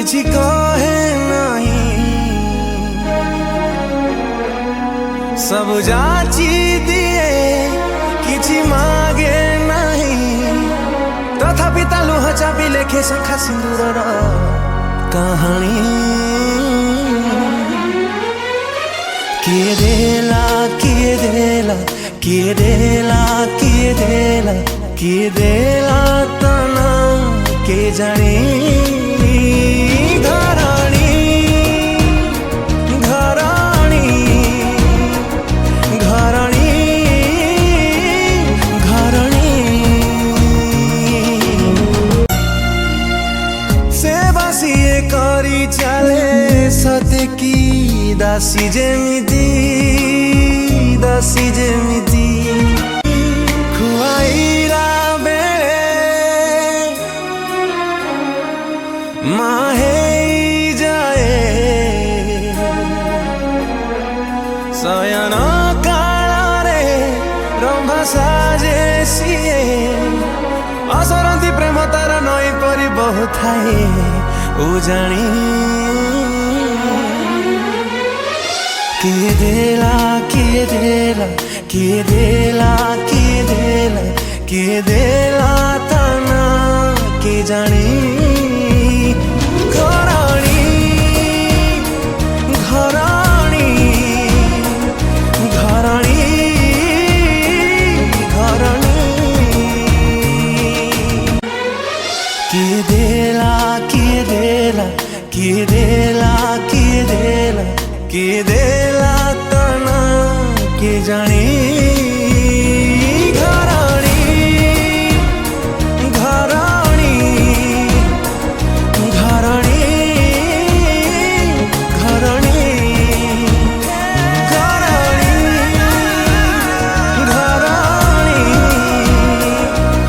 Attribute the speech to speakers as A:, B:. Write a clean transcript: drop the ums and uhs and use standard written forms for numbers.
A: किसी कहे नहीं सब जाची दिए किसी मागे नहीं तथापि लुह चापी लेखे शंखा सिंदूर कहानी किए देला किए देला किए देला किए देला किए देला तना के जानी करी चले सते की दासी जेमिति खुआईला बेले माहे जाए शयन काळे रंभा साजे सिए असरंती प्रेम तार नई परी बहु थाए उजाणी किए देला किए देला किए देला किए देला किए देला तना के जानी घराणी घराणी घराणी घराणी किए देला किए देला किए देला किए देला किए देला तना के जानी।